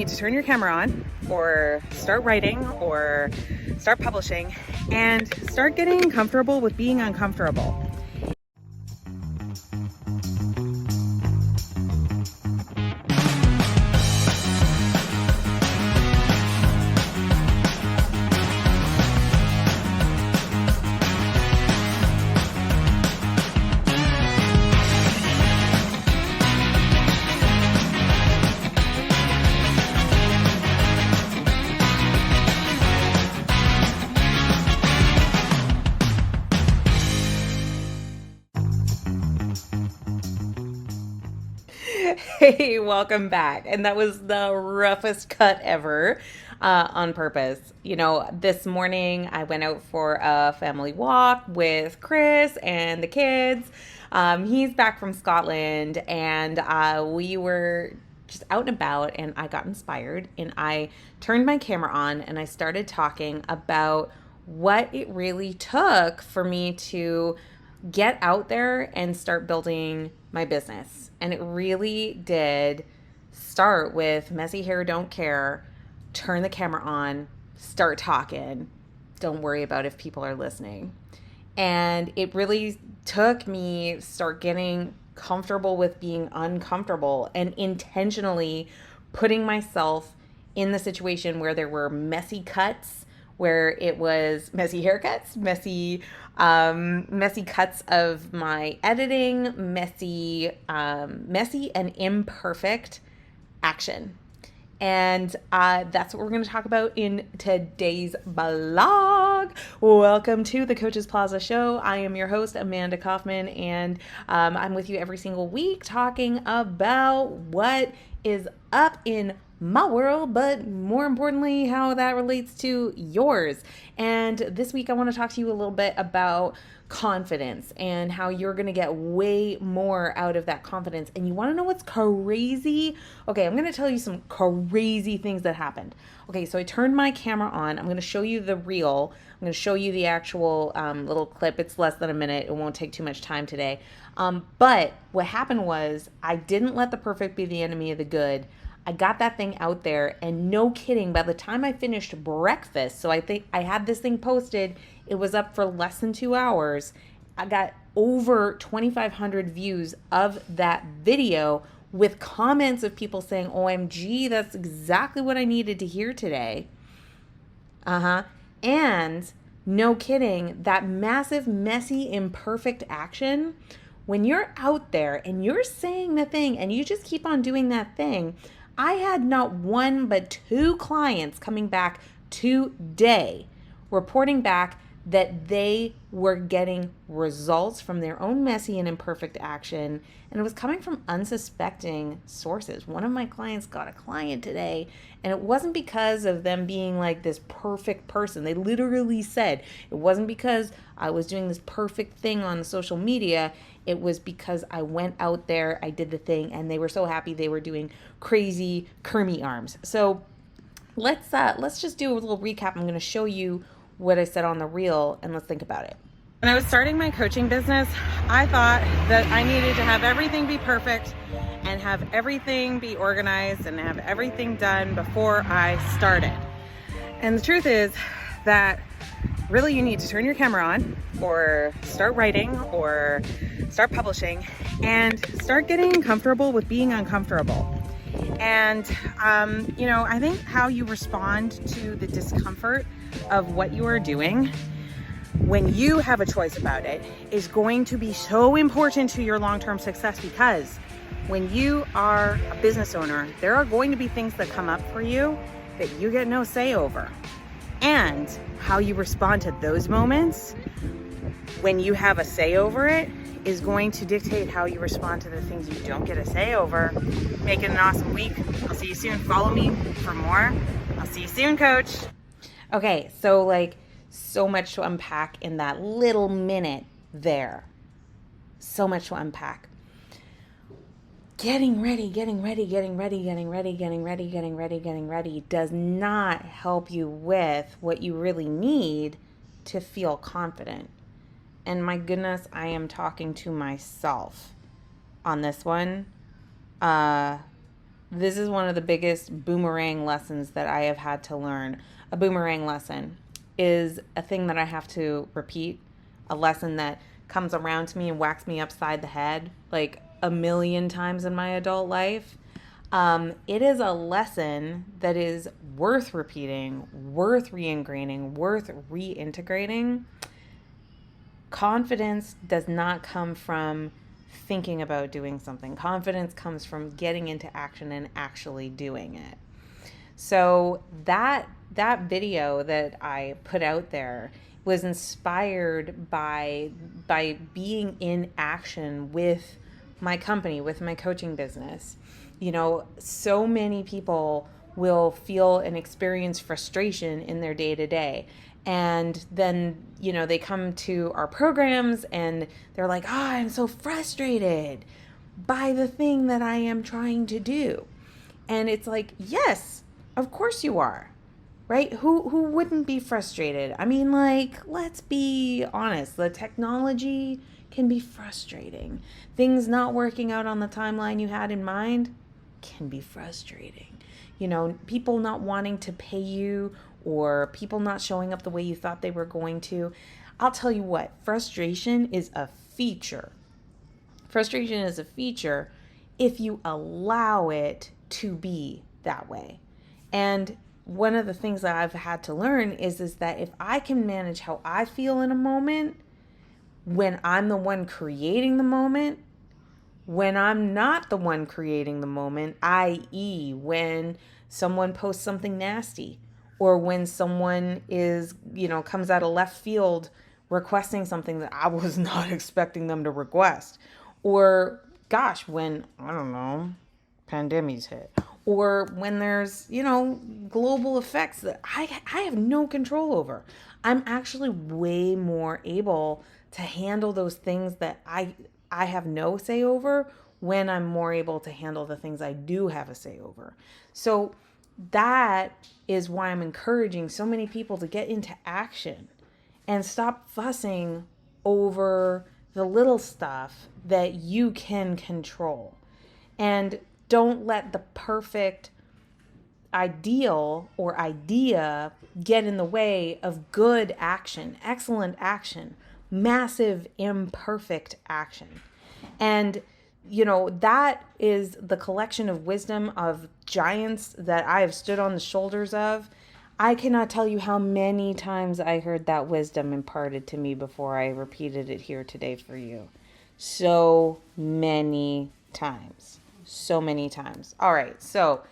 You need to turn your camera on or start writing or start publishing and start getting comfortable with being uncomfortable. Hey, welcome back. And that was the roughest cut ever on purpose. You know, this morning I went out for a family walk with Chris and the kids. He's back from Scotland, and we were just out and about, and I got inspired and I turned my camera on and I started talking about what it really took for me to get out there and start building my business. And it really did start with messy hair, don't care, turn the camera on, start talking, don't worry about if people are listening. And it really took me start getting comfortable with being uncomfortable and intentionally putting myself in the situation where there were messy cuts, where it was messy haircuts, messy cuts of my editing, messy and imperfect action. And that's what we're going to talk about in today's blog. Welcome to the Coaches Plaza Show. I am your host, Amanda Kaufman, and I'm with you every single week talking about what is up in my world, but more importantly, how that relates to yours. And this week, I want to talk to you a little bit about confidence and how you're going to get way more out of that confidence. And you want to know what's crazy? Okay, I'm going to tell you some crazy things that happened. Okay, so I turned my camera on. I'm going to show you the reel. I'm going to show you the actual little clip. It's less than a minute. It won't take too much time today. But what happened was I didn't let the perfect be the enemy of the good. I got that thing out there, and no kidding, by the time I finished breakfast, so I think I had this thing posted, it was up for less than 2 hours. I got over 2,500 views of that video with comments of people saying, OMG, that's exactly what I needed to hear today. And no kidding, that massive, messy, imperfect action, when you're out there and you're saying the thing and you just keep on doing that thing, I had not one but two clients coming back today reporting back that they were getting results from their own messy and imperfect action, and it was coming from unsuspecting sources. One of my clients got a client today, and it wasn't because of them being like this perfect person. They literally said it wasn't because I was doing this perfect thing on social media. It was because I went out there, I did the thing, and they were so happy. They were doing crazy Kermie arms. So let's just do a little recap. I'm going to show you what I said on the reel, and let's think about it. When I was starting my coaching business, I thought that I needed to have everything be perfect and have everything be organized and have everything done before I started. And the truth is that really you need to turn your camera on or start writing or start publishing and start getting comfortable with being uncomfortable. And, I think how you respond to the discomfort of what you are doing when you have a choice about it is going to be so important to your long-term success, because when you are a business owner, there are going to be things that come up for you that you get no say over. And how you respond to those moments when you have a say over it is going to dictate how you respond to the things you don't get a say over. Make it an awesome week. I'll see you soon. Follow me for more. I'll see you soon, coach. Okay, so much to unpack in that little minute there. So much to unpack. Getting ready does not help you with what you really need to feel confident. And my goodness, I am talking to myself on this one. This is one of the biggest boomerang lessons that I have had to learn. A boomerang lesson is a thing that I have to repeat, a lesson that comes around to me and whacks me upside the head like a million times in my adult life. It is a lesson that is worth repeating, worth reingraining, worth reintegrating. Confidence does not come from thinking about doing something. Confidence comes from getting into action and actually doing it. So that video that I put out there was inspired by being in action with my company, with my coaching business. You know, so many people will feel and experience frustration in their day to day. And then, you know, they come to our programs and they're like, oh, I'm so frustrated by the thing that I am trying to do. And it's like, yes, of course you are, right? Who wouldn't be frustrated? I mean, like, let's be honest. The technology can be frustrating. Things not working out on the timeline you had in mind can be frustrating. You know, people not wanting to pay you or people not showing up the way you thought they were going to. I'll tell you what, frustration is a feature. Frustration is a feature if you allow it to be that way. And one of the things that I've had to learn is that if I can manage how I feel in a moment, when I'm the one creating the moment, when I'm not the one creating the moment, i.e., when someone posts something nasty, or when someone is, you know, comes out of left field requesting something that I was not expecting them to request, or gosh, when, I don't know, pandemics hit, or when there's, you know, global effects that I have no control over. I'm actually way more able to handle those things that I have no say over when I'm more able to handle the things I do have a say over. So that is why I'm encouraging so many people to get into action and stop fussing over the little stuff that you can control. And don't let the perfect ideal or idea get in the way of good action, excellent action, massive imperfect action. And you know, that is the collection of wisdom of giants that I have stood on the shoulders of. I cannot tell you how many times I heard that wisdom imparted to me before I repeated it here today for you. So many times. So many times. All right, so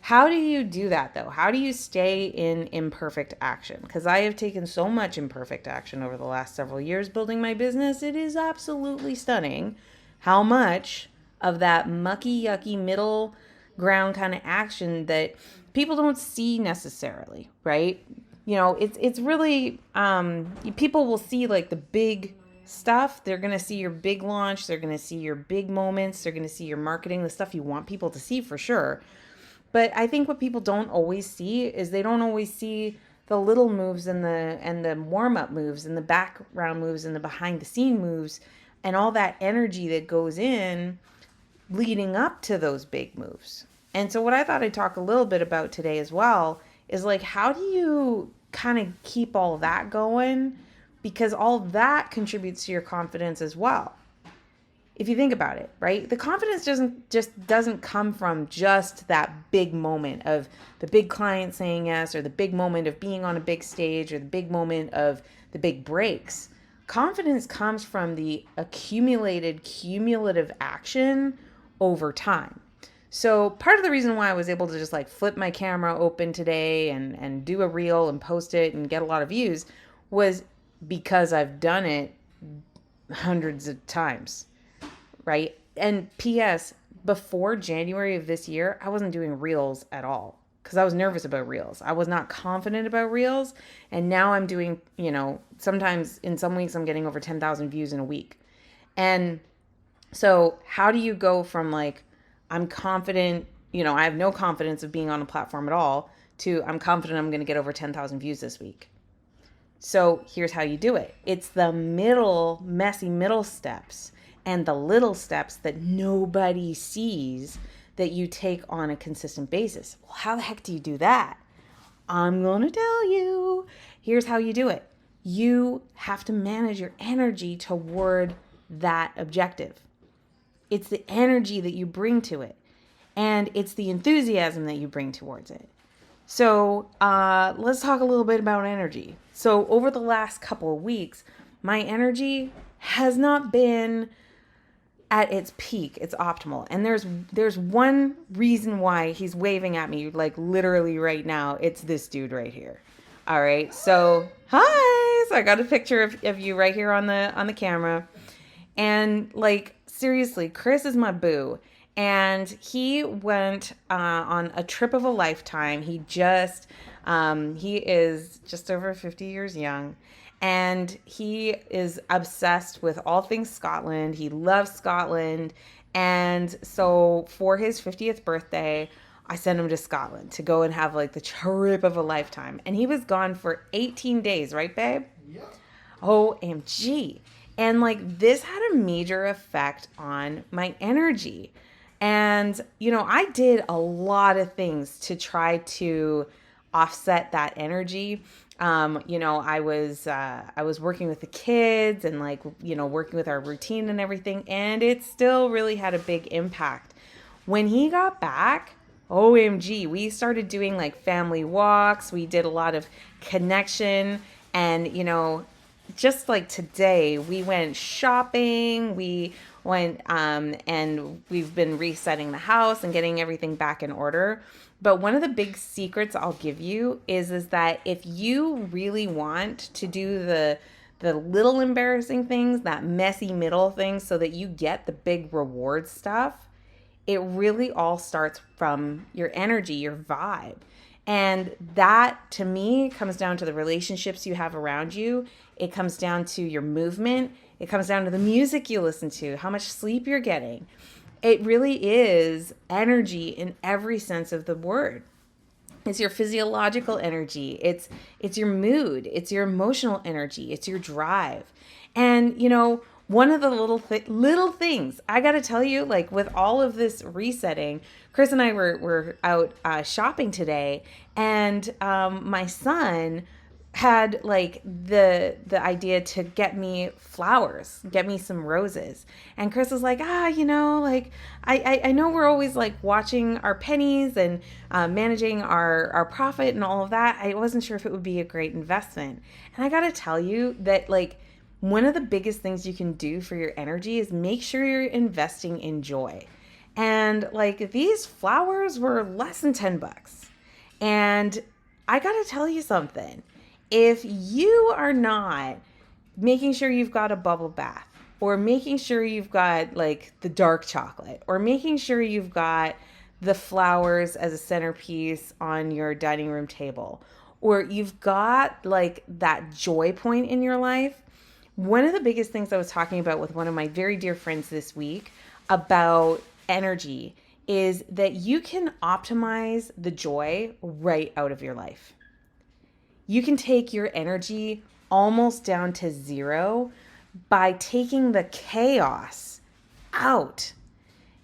how do you do that though? How do you stay in imperfect action? Because I have taken so much imperfect action over the last several years building my business. It is absolutely stunning how much of that mucky, yucky middle ground kind of action that people don't see necessarily, right? You know, it's really, people will see like the big stuff. They're going to see your big launch. They're going to see your big moments. They're going to see your marketing, the stuff you want people to see for sure. But I think what people don't always see is they don't always see the little moves and the warm-up moves and the background moves and the behind the scene moves and all that energy that goes in leading up to those big moves. And so what I thought I'd talk a little bit about today as well is like, how do you kind of keep all that going? Because all that contributes to your confidence as well. If you think about it, right? The confidence doesn't come from just that big moment of the big client saying yes, or the big moment of being on a big stage, or the big moment of the big breaks. Confidence comes from the accumulated cumulative action over time. So part of the reason why I was able to just like flip my camera open today and do a reel and post it and get a lot of views was because I've done it hundreds of times. Right? And P.S., before January of this year, I wasn't doing reels at all because I was nervous about reels. I was not confident about reels. And now I'm doing, you know, sometimes in some weeks I'm getting over 10,000 views in a week. And so how do you go from like, I'm confident, you know, I have no confidence of being on a platform at all, to I'm confident I'm going to get over 10,000 views this week? So here's how you do it. It's the messy middle steps and the little steps that nobody sees that you take on a consistent basis. Well, how the heck do you do that? I'm going to tell you. Here's how you do it. You have to manage your energy toward that objective. It's the energy that you bring to it, and it's the enthusiasm that you bring towards it. So let's talk a little bit about energy. So over the last couple of weeks, my energy has not been at its peak, it's optimal. And there's one reason why he's waving at me like literally right now. It's this dude right here. All right. So, hi. So I got a picture of you right here on the camera. And like seriously, Chris is my boo. And he went on a trip of a lifetime. He is just over 50 years young. And he is obsessed with all things Scotland. He loves Scotland. And so for his 50th birthday, I sent him to Scotland to go and have like the trip of a lifetime. And he was gone for 18 days, right, babe? Yeah. OMG. And like this had a major effect on my energy. And, you know, I did a lot of things to try to offset that energy. You know, I was working with the kids and like, you know, working with our routine and everything. And it still really had a big impact. When he got back, OMG, we started doing like family walks. We did a lot of connection and, you know, just like today, we went shopping. We went and we've been resetting the house and getting everything back in order. But one of the big secrets I'll give you is that if you really want to do the little embarrassing things, that messy middle thing, so that you get the big reward stuff, it really all starts from your energy, your vibe. And that, to me, comes down to the relationships you have around you. It comes down to your movement. It comes down to the music you listen to, how much sleep you're getting. It really is energy in every sense of the word. It's your physiological energy. It's your mood. It's your emotional energy. It's your drive. And, you know, one of the little things, I got to tell you, like with all of this resetting, Chris and I were out shopping today, and my son had like the idea to get me flowers, get me some roses. And Chris was like, you know, like I know we're always like watching our pennies and managing our profit and all of that. I wasn't sure if it would be a great investment. And I got to tell you that like one of the biggest things you can do for your energy is make sure you're investing in joy. And like these flowers were less than $10. And I got to tell you something. If you are not making sure you've got a bubble bath, or making sure you've got like the dark chocolate, or making sure you've got the flowers as a centerpiece on your dining room table, or you've got like that joy point in your life, one of the biggest things I was talking about with one of my very dear friends this week about energy is that you can optimize the joy right out of your life. You can take your energy almost down to zero by taking the chaos out.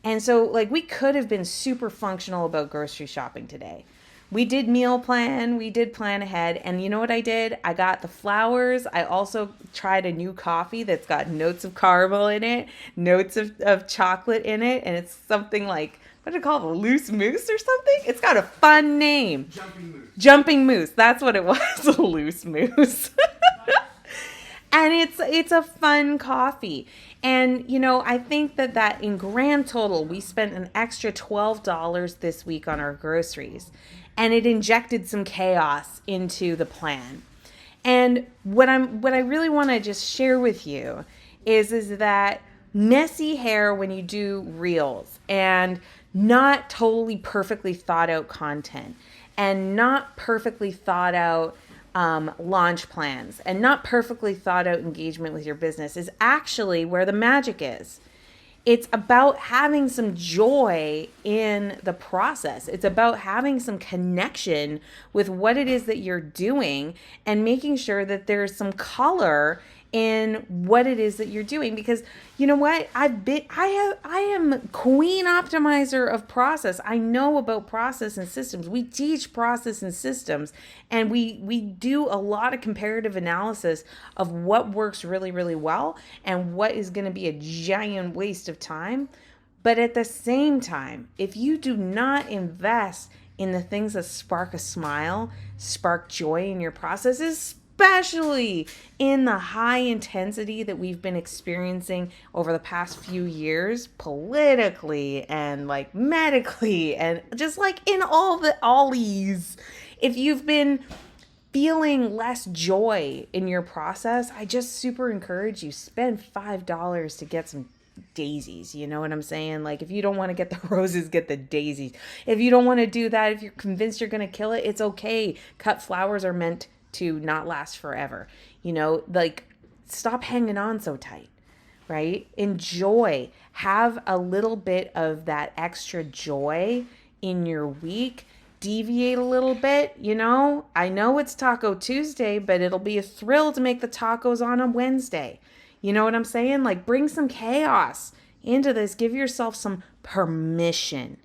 And so like we could have been super functional about grocery shopping today. We did meal plan, we did plan ahead, and you know what I did? I got the flowers. I also tried a new coffee that's got notes of caramel in it, notes of chocolate in it, and it's something like, what do you call it, a loose moose or something? It's got a fun name. Jumping Moose. That's what it was, a loose moose. And it's a fun coffee. And, you know, I think that in grand total, we spent an extra $12 this week on our groceries. And it injected some chaos into the plan. And what I really want to just share with you is that messy hair when you do reels, and not totally perfectly thought out content, and not perfectly thought out launch plans, and not perfectly thought out engagement with your business is actually where the magic is. It's about having some joy in the process. It's about having some connection with what it is that you're doing and making sure that there's some color in what it is that you're doing. Because you know what? I am queen optimizer of process. I know about process and systems. We teach process and systems, and we do a lot of comparative analysis of what works really, really well and what is going to be a giant waste of time. But at the same time, if you do not invest in the things that spark a smile, spark joy in your processes, especially in the high intensity that we've been experiencing over the past few years, politically and like medically, and just like in all the ollies, if you've been feeling less joy in your process, I just super encourage you, spend $5 to get some daisies. You know what I'm saying? Like, if you don't want to get the roses, get the daisies. If you don't want to do that, if you're convinced you're going to kill it, it's okay. Cut flowers are meant to not last forever. You know, like, stop hanging on so tight, right? Enjoy. Have a little bit of that extra joy in your week. Deviate a little bit, you know? I know it's Taco Tuesday, but it'll be a thrill to make the tacos on a Wednesday. You know what I'm saying? Like, bring some chaos into this. Give yourself some permission.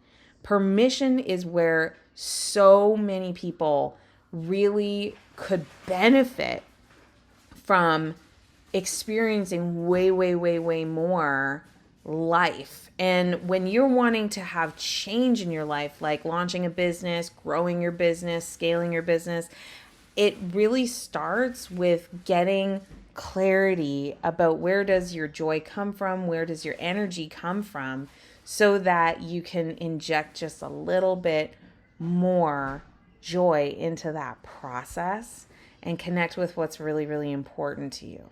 Permission is where so many people really could benefit from experiencing way, way, way, way more life. And when you're wanting to have change in your life, like launching a business, growing your business, scaling your business, it really starts with getting clarity about where does your joy come from, where does your energy come from, so that you can inject just a little bit more joy into that process and connect with what's really, really important to you.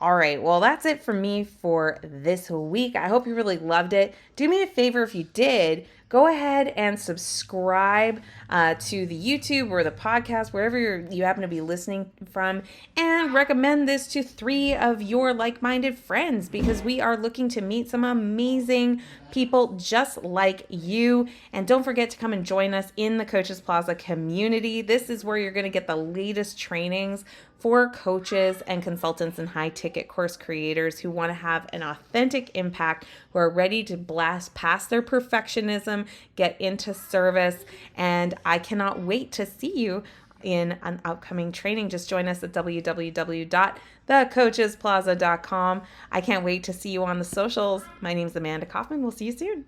All right, well, that's it for me for this week. I hope you really loved it. Do me a favor if you did, go ahead and subscribe to the YouTube or the podcast, wherever you happen to be listening from, and recommend this to 3 of your like-minded friends, because we are looking to meet some amazing people just like you. And don't forget to come and join us in the Coaches Plaza community. This is where you're going to get the latest trainings for coaches and consultants and high-ticket course creators who want to have an authentic impact, who are ready to blast past their perfectionism, get into service, and I cannot wait to see you in an upcoming training. Just join us at www.thecoachesplaza.com. I can't wait to see you on the socials. My name's Amanda Kaufman. We'll see you soon.